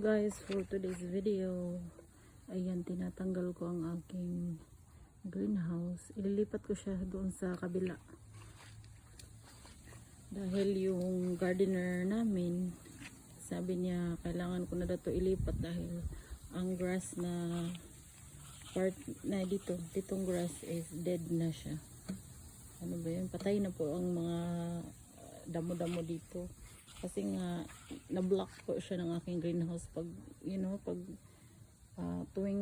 Guys, for today's video, ayan, tinatanggal ko ang aking greenhouse. Ililipat ko siya doon sa kabila. Dahil yung gardener namin, sabi niya, kailangan ko na dato ilipat dahil ang grass na part na ditong grass is dead na siya. Ano ba yun? Patay na po ang mga damo-damo dito. Kasi nga na-block po siya ng aking greenhouse pag tuwing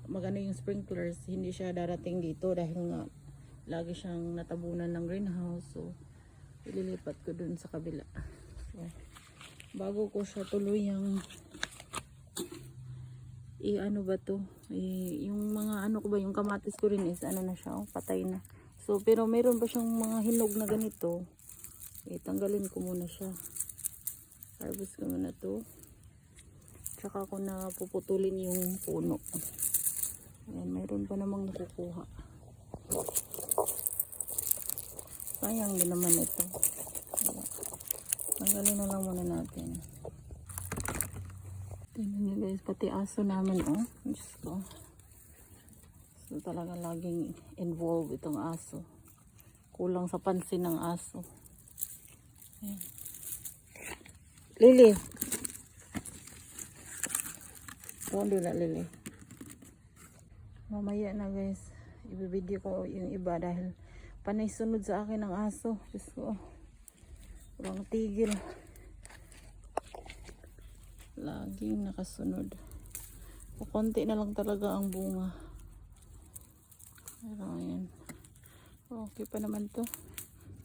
magano yung sprinklers, hindi siya darating dito dahil nga lagi siyang natabunan ng greenhouse. So ililipat ko dun sa kabila. So, bago ko siya tuluyang yung mga ano ko ba, yung kamatis ko rin is ano na siya, patay na. So pero meron pa siyang mga hinog na ganito. Tanggalin ko muna siya. Harvest ko muna to. Tsaka ko na puputulin yung puno. Ayan, mayroon pa namang nakukuha. Sayang din naman ito. Ayan. Tanggalin na lang muna natin. Tingnan nyo guys, pati aso namin, oh. Diyos ko. So talaga laging involved itong aso. Kulang sa pansin ng aso. Ayan. Lily. Rondo na Lily. Mamaya na guys. Ibibideo ko yung iba dahil panay sunod sa akin ng aso. Diyos ko. Walang tigil. Laging nakasunod. Konti na lang talaga ang bunga. Pero ayan. Okay pa naman to.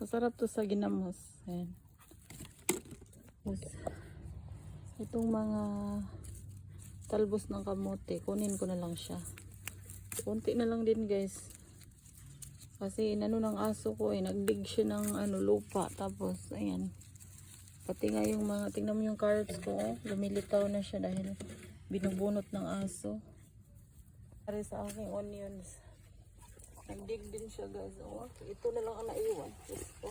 Masarap to sa ginamos. Ayan. Yes. Itong mga talbos ng kamote, kunin ko na lang siya. Konti na lang din guys. Kasi inano ng aso ko nagdig siya ng lupa. Tapos ayan. Pati nga yung mga, tingnan mo yung carrots ko, lumilitaw na siya dahil binubunot ng aso. Para sa aking onions. Nagdig din siya guys. Oh, ito na lang ang naiwan. Ito.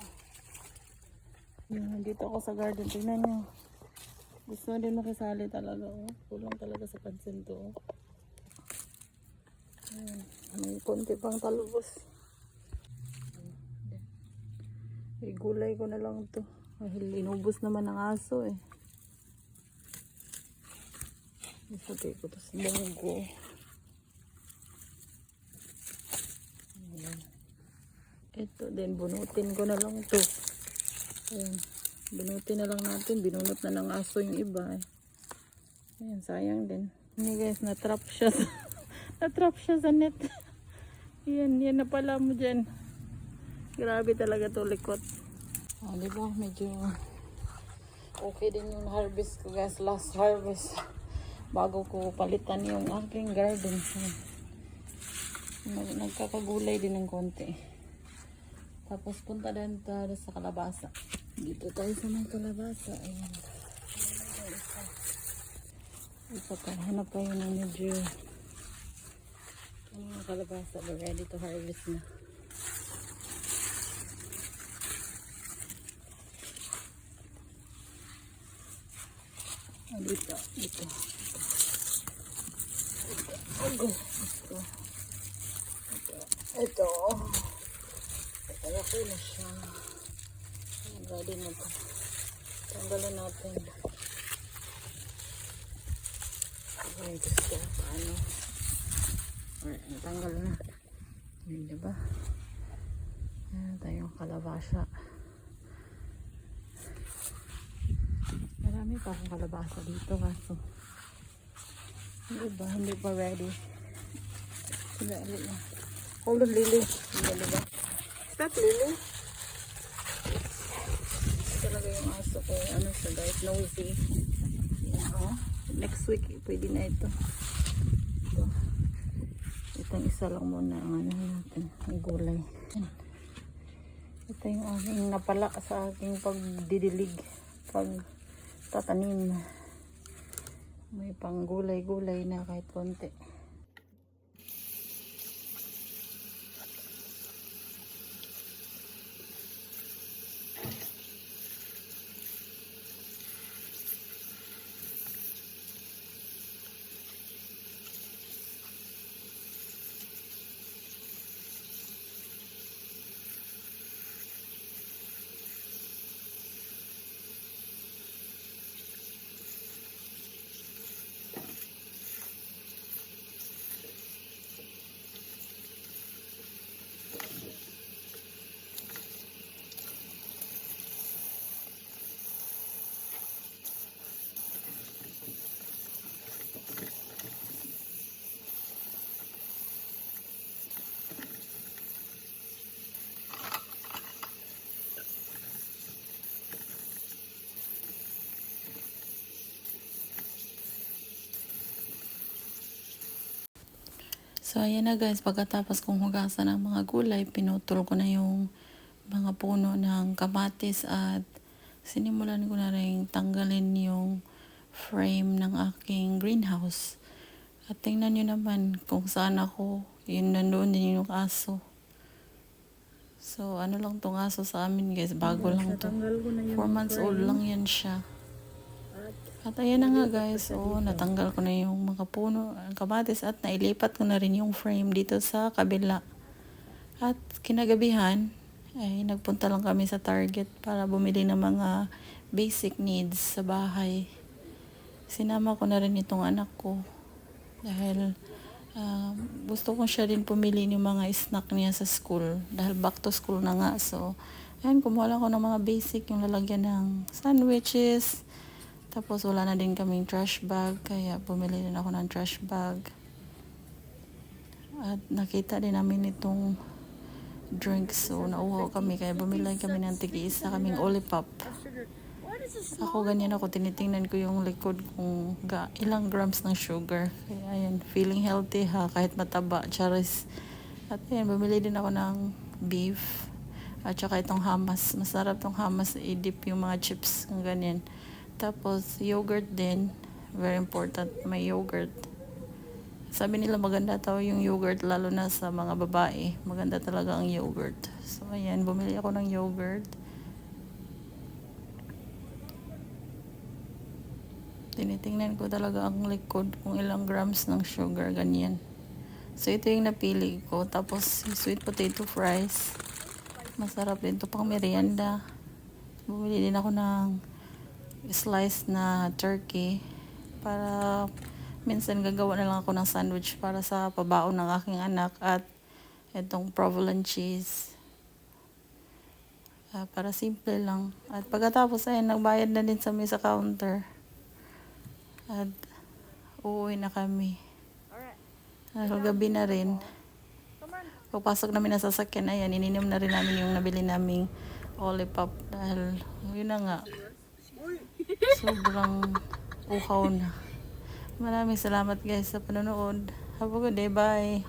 Dito ako sa garden. Tingnan nyo. Gusto din makisali talaga. Oh. Kulang talaga sa pansin to. Oh. Ayan. May konti pang talbos. Gulay ko na lang to. Dahil inubos naman ng aso eh. Isagay ko to sa munggo. Ayan. Ito din, bunutin ko na lang to. Ayan. Bunutin na lang natin. Binunot na ng aso yung iba eh. Ayan, sayang din. Ini guys, natrap siya sa natrap siya sa net. Yan na pala mo dyan. Grabe talaga to, likot. Diba, medyo okay din yung harvest ko guys. Last harvest. Bago ko palitan yung aking garden. Nagkakagulay din ng konti. Tapos punta din tayo sa kalabasa. Dito tayo sa may kalabasa. Ayan. Isa pa. Hanap tayo ng medyo kalabasa. We're ready to harvest na. Dito. Ito. Kaya ko na siya. Ready na ito. Tanggalin natin. Okay, gusto. Paano? Alright, natanggal na. Ayan, diba? Ayan tayong kalabasa. Marami pa akong kalabasa dito kaso hindi pa ready. Sila ulit na. Hold on, Lily. Diba? Stop, Lily. Talaga yung aso ko. Ano siya guys? Nosy. Yan, oh. Next week, pwede na ito. Itong isa lang muna ang natin. Ang gulay. Ito yung aking napala sa aking pagdidilig. Tatanim. May pang gulay-gulay na kahit konti. So, ayan na guys, pagkatapos kong hugasan ng mga gulay, pinutol ko na yung mga puno ng kamatis at sinimulan ko na rin tanggalin yung frame ng aking greenhouse. At tingnan nyo naman kung saan ako, yun nandoon din yung aso. So, ano lang tong aso sa amin guys, bago lang to. 4 months old lang yan siya. At ayan na nga guys, natanggal ko na yung mga puno, kamatis at nailipat ko na rin yung frame dito sa kabila. At kinagabihan, ay nagpunta lang kami sa Target para bumili ng mga basic needs sa bahay. Sinama ko na rin itong anak ko dahil gusto ko siya rin pumili ng mga snack niya sa school dahil back to school na nga. So, ayan, kumuha lang ko ng mga basic, yung lalagyan ng sandwiches. Tapos wala na din kaming trash bag, kaya bumili din ako ng trash bag. At nakita din namin itong drinks, so nauho kami, kaya bumili kami ng tigi-isa kaming Olipop. Ako ganyan ako, tinitingnan ko yung likod kung ilang grams ng sugar. Kaya ayan, feeling healthy ha, kahit mataba, charis. At ayan, bumili din ako ng beef. At saka itong hummus, masarap tong hummus, i-dip yung mga chips, ng ganyan. Tapos, yogurt din. Very important, may yogurt. Sabi nila maganda daw yung yogurt, lalo na sa mga babae. Maganda talaga ang yogurt. So, ayan, bumili ako ng yogurt. Tinitingnan ko talaga ang likod kung ilang grams ng sugar, ganyan. So, ito yung napili ko. Tapos, sweet potato fries. Masarap din ito pang merienda. Bumili din ako ng slice na turkey para minsan gagawa na lang ako ng sandwich para sa pabaon ng aking anak, at itong provolone cheese para simple lang. At pagkatapos ay nagbayad na din sa counter at uuwi na kami dahil gabi na rin. Pagpasok namin na sasakyan, ayan, ininom na rin namin yung nabili naming Olipop dahil yun na nga, sobrang uhaw na. Maraming salamat guys sa panonood. Have a good day. Bye.